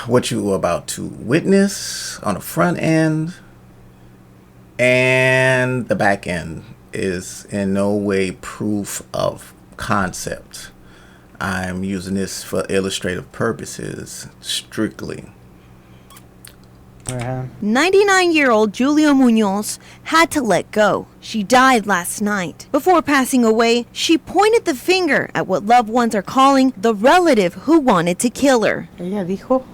what you were about to witness on the front end and the back end is in no way proof of concept. I'm using this for illustrative purposes strictly. 99-year-old Julia Munoz had to let go. She died last night. Before passing away, she pointed the finger at what loved ones are calling the relative who wanted to kill her. Ella dijo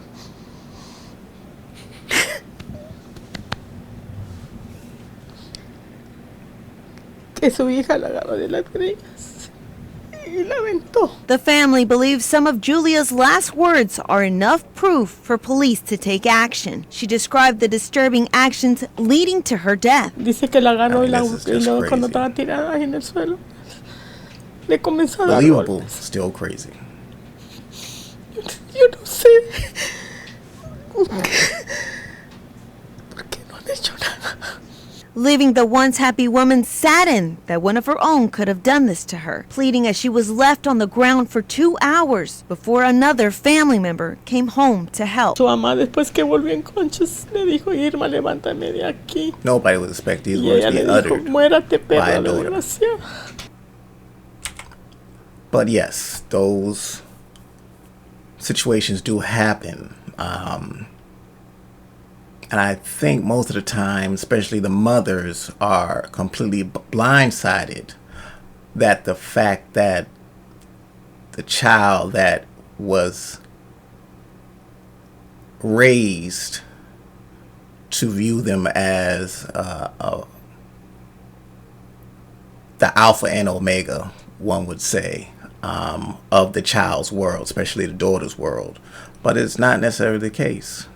que su hija la agarró de las greñas y la aventó. The family believes some of Julia's last words are enough proof for police to take action. She described the disturbing actions leading to her death. Dice que la agarró y This is luego crazy. cuando estaba tirada ahí en el suelo le comenzó a dar Believable, golpes. still crazy. Yo no sé por qué no han hecho nada. Leaving the once happy woman saddened that one of her own could have done this to her, pleading as she was left on the ground for 2 hours before another family member came home to help. Su mamá después que volvió en conchas le dijo, Irma, levántame de aquí. Nobody would expect these Y words ella to be le dijo, uttered muérate, by perra a daughter. desgraciada. But yes, those situations do happen. And I think most of the time, especially the mothers, are completely blindsided that the fact that the child that was raised to view them as the alpha and omega, one would say, of the child's world, especially the daughter's world. But it's not necessarily the case.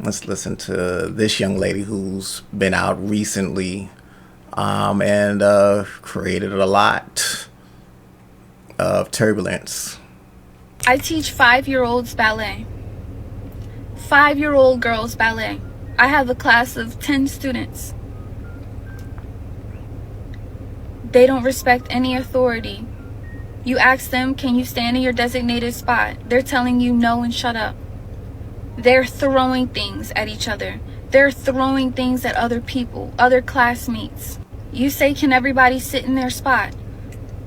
Let's listen to this young lady who's been out recently and created a lot of turbulence. I teach 5-year-olds ballet. 5-year-old girls ballet. I have a class of 10 students. They don't respect any authority. You ask them, can you stand in your designated spot? They're telling you no and shut up. They're throwing things at each other. They're throwing things at other people, other classmates. You say, can everybody sit in their spot?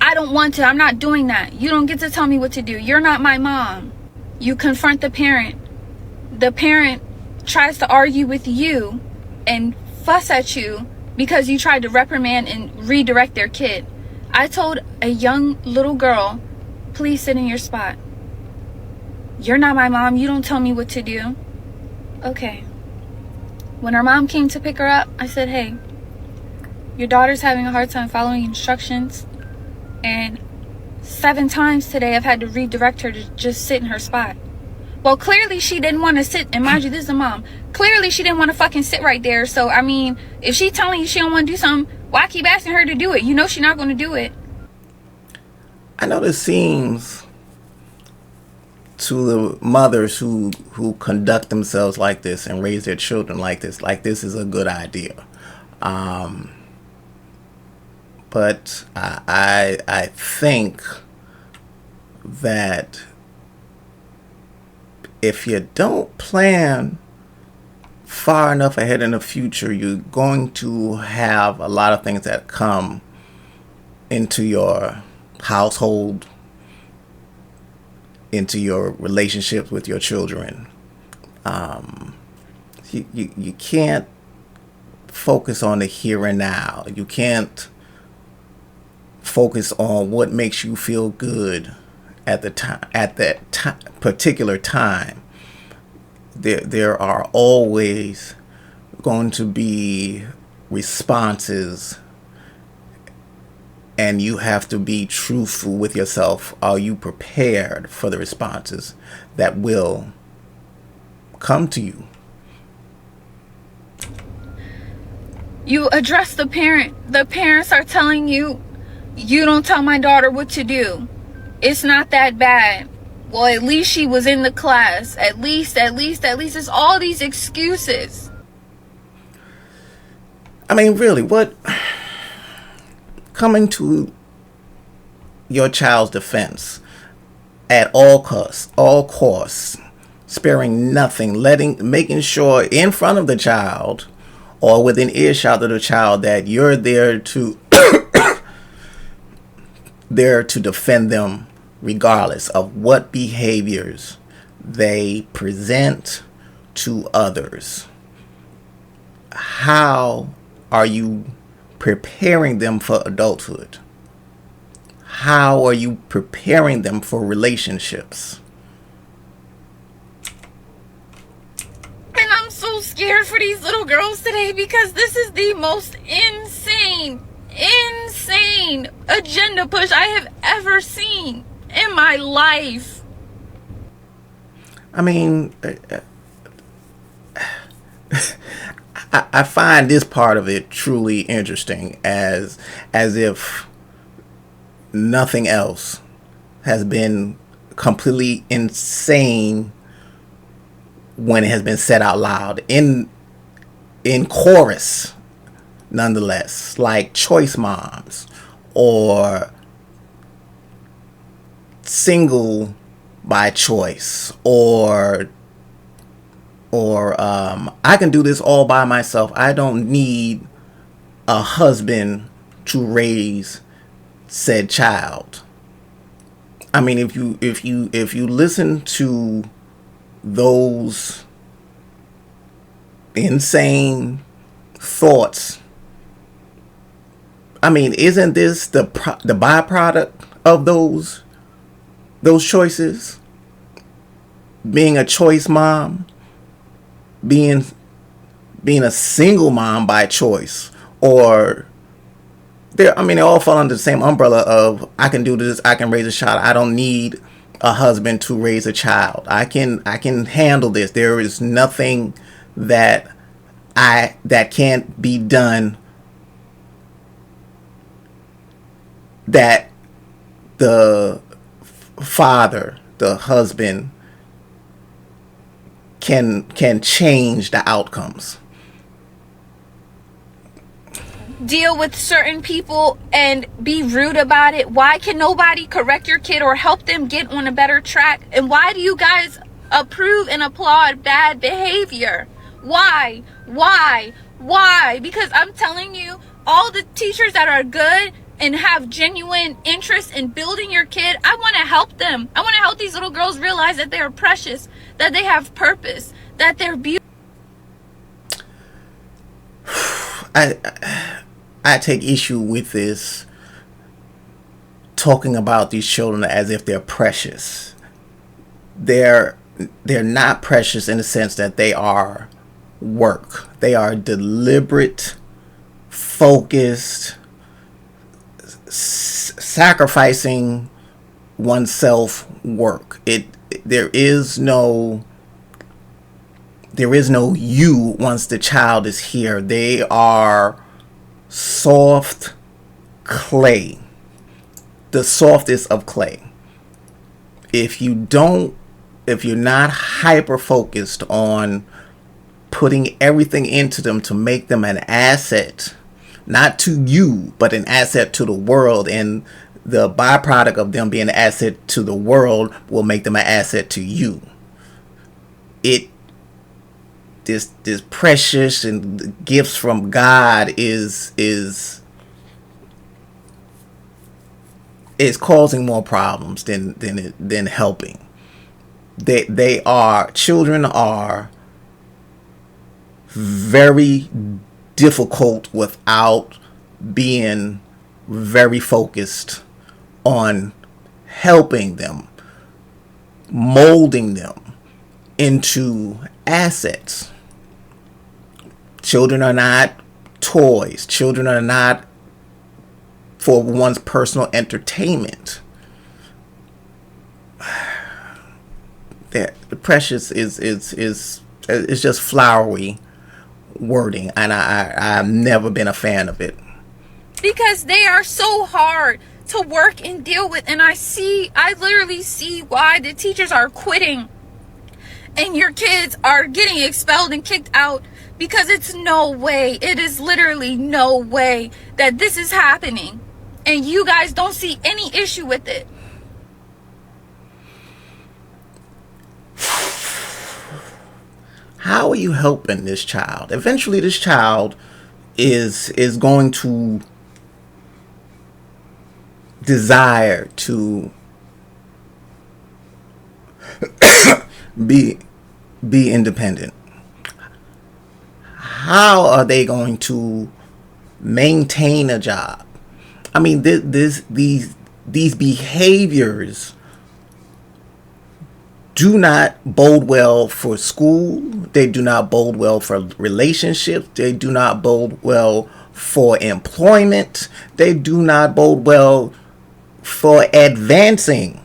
I don't want to. I'm not doing that. You don't get to tell me what to do. You're not my mom. You confront the parent. The parent tries to argue with you and fuss at you because you tried to reprimand and redirect their kid. I told a young little girl, please sit in your spot. You're not my mom. You don't tell me what to do. Okay. When her mom came to pick her up, I said, hey, your daughter's having a hard time following instructions. And 7 times today I've had to redirect her to just sit in her spot. Well, clearly she didn't want to sit. And mind you, this is a mom. Clearly she didn't want to fucking sit right there. So, I mean, if she's telling you she don't want to do something, why keep asking her to do it? You know she's not going to do it. I know this seems to the mothers who conduct themselves like this and raise their children like this is a good idea. But I think that if you don't plan far enough ahead in the future, you're going to have a lot of things that come into your household, into your relationships with your children. You can't focus on the here and now. You can't focus on what makes you feel good at that particular time. There are always going to be responses, and you have to be truthful with yourself. Are you prepared for the responses that will come to you? You address the parent. The parents are telling you, you don't tell my daughter what to do. It's not that bad. Well, at least she was in the class. At least. It's all these excuses. I mean, really, what? Coming to your child's defense at all costs, sparing nothing, making sure in front of the child or within earshot of the child that you're there to there to defend them regardless of what behaviors they present to others. How are you preparing them for adulthood? How are you preparing them for relationships? And I'm so scared for these little girls today because this is the most insane agenda push I have ever seen in my life. I mean, I find this part of it truly interesting, as if nothing else has been completely insane when it has been said out loud in chorus, nonetheless, like choice moms or single by choice or I can do this all by myself. I don't need a husband to raise said child. I mean, if you listen to those insane thoughts, I mean, isn't this the byproduct of those choices? Being a choice mom, being a single mom by choice, or they all fall under the same umbrella of I can do this, I can raise a child. I don't need a husband to raise a child. I can handle this. There is nothing that can't be done that the father, the husband, can change the outcomes. Deal with certain people and be rude about it. Why can nobody correct your kid or help them get on a better track? And why do you guys approve and applaud bad behavior? Why? Because I'm telling you, all the teachers that are good and have genuine interest in building your kid, I want to help them. I want to help these little girls realize that they are precious, that they have purpose, that they're beautiful. I take issue with this, talking about these children as if they're precious. They're not precious in the sense that they are work. They are deliberate, focused, sacrificing oneself work. There is no you once the child is here. They are soft clay, the softest of clay. If you're not hyper focused on putting everything into them to make them an asset, not to you, but an asset to the world, and the byproduct of them being an asset to the world will make them an asset to you. This precious and gifts from God is causing more problems than helping. Children are very difficult without being very focused on helping them, molding them into assets. Children are not toys. Children are not for one's personal entertainment. The precious is just flowery wording, and I've never been a fan of it. Because they are so hard to work and deal with, and I literally see why the teachers are quitting and your kids are getting expelled and kicked out, because it is literally no way that this is happening, and you guys don't see any issue with it. how are you helping this child? Eventually this child is going to desire to be independent. How are they going to maintain a job? I mean, these behaviors do not bode well for school. They do not bode well for relationships. They do not bode well for employment. They do not bode well for advancing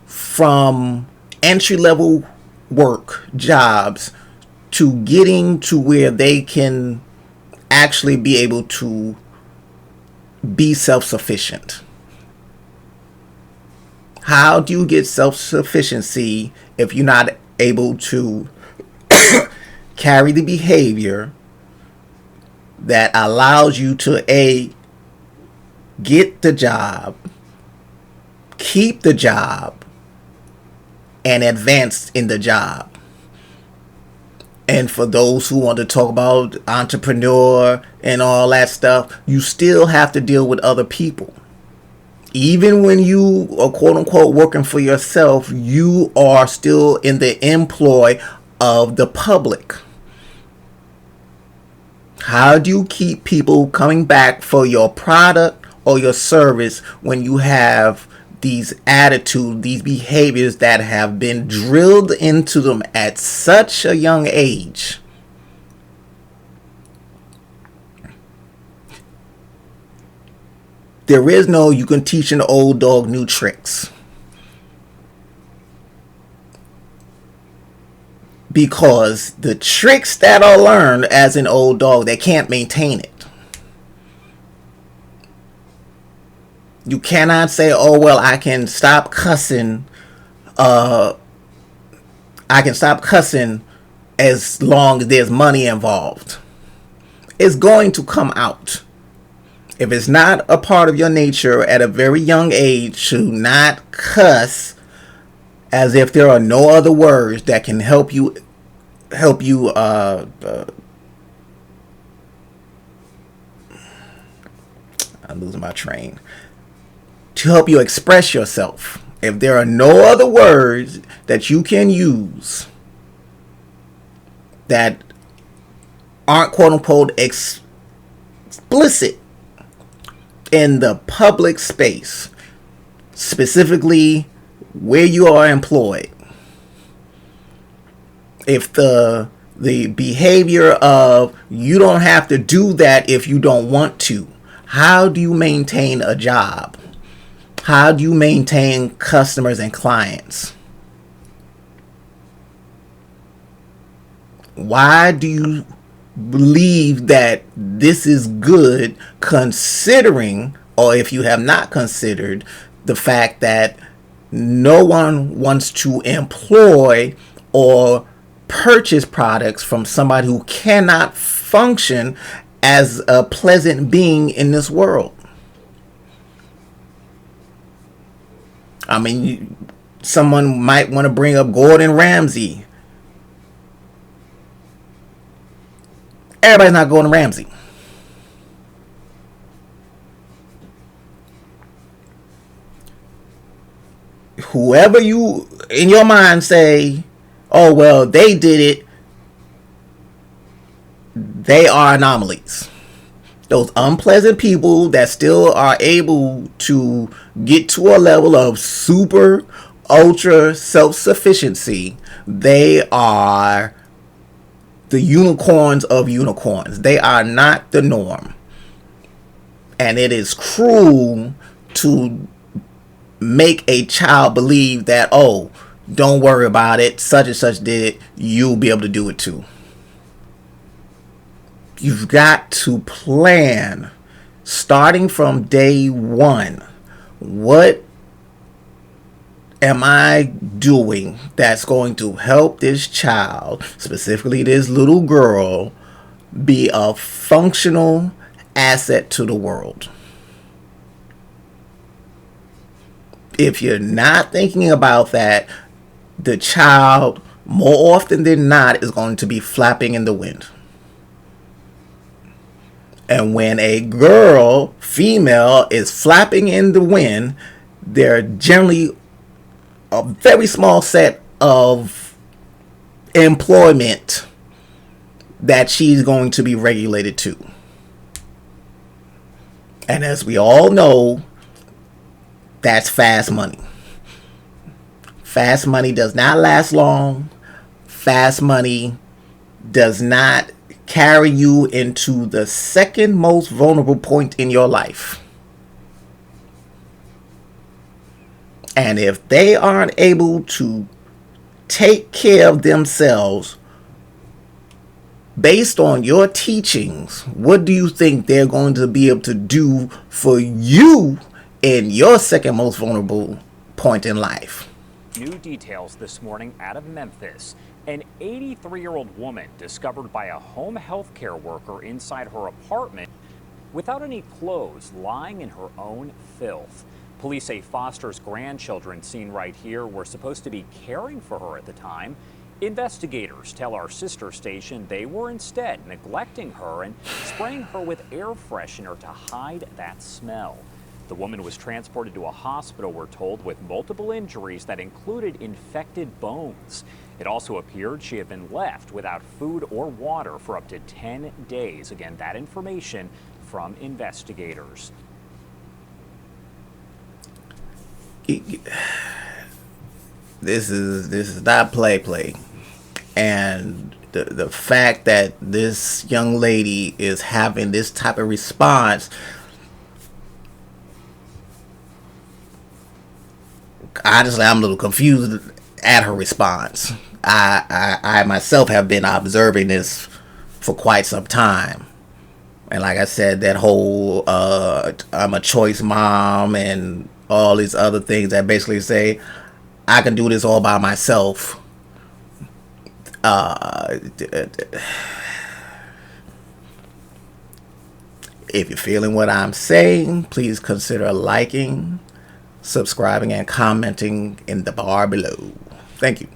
from entry-level work jobs to getting to where they can actually be able to be self-sufficient. How do you get self-sufficiency if you're not able to carry the behavior that allows you to get the job, keep the job, and advance in the job? And for those who want to talk about entrepreneur and all that stuff, you still have to deal with other people. Even when you are quote unquote working for yourself, you are still in the employ of the public. How do you keep people coming back for your product or your service when you have these attitudes, these behaviors that have been drilled into them at such a young age? There is no you can teach an old dog new tricks. Because the tricks that are learned as an old dog, they can't maintain it. You cannot say, oh, well, I can stop cussing. I can stop cussing as long as there's money involved. It's going to come out. If it's not a part of your nature at a very young age to not cuss, as if there are no other words that can help you I'm losing my train. To help you express yourself. If there are no other words that you can use that aren't quote unquote explicit in the public space, specifically where you are employed, if the behavior of you don't have to do that if you don't want to, how do you maintain a job? How do you maintain customers and clients? Why do you believe that this is good, considering, or if you have not considered, the fact that no one wants to employ or purchase products from somebody who cannot function as a pleasant being in this world? I mean, someone might want to bring up Gordon Ramsay. Everybody's not Gordon Ramsay. Whoever you in your mind say, oh, well, they did it, they are anomalies. Those unpleasant people that still are able to get to a level of super, ultra self-sufficiency, they are the unicorns of unicorns. They are not the norm. And it is cruel to make a child believe that, oh, don't worry about it, such and such did it, you'll be able to do it too. You've got to plan, starting from day one, what am I doing that's going to help this child, specifically this little girl, be a functional asset to the world? If you're not thinking about that, the child more often than not is going to be flapping in the wind. And when a girl, female, is flapping in the wind, they're generally a very small set of employment that she's going to be regulated to. And as we all know, that's fast money. Fast money does not last long. Fast money does not carry you into the second most vulnerable point in your life. And if they aren't able to take care of themselves based on your teachings, what do you think they're going to be able to do for you in your second most vulnerable point in life? New details this morning out of Memphis. An 83-year-old woman discovered by a home health care worker inside her apartment without any clothes, lying in her own filth. Police say Foster's grandchildren, seen right here, were supposed to be caring for her at the time. Investigators tell our sister station they were instead neglecting her and spraying her with air freshener to hide that smell. The woman was transported to a hospital, we're told, with multiple injuries that included infected bones. It also appeared she had been left without food or water for up to 10 days. Again, that information from investigators. This is not play. And the fact that this young lady is having this type of response, honestly, I'm a little confused at her response. I myself have been observing this for quite some time. And like I said, that whole I'm a choice mom and all these other things that basically say I can do this all by myself. If you're feeling what I'm saying, please consider liking, subscribing, and commenting in the bar below. Thank you.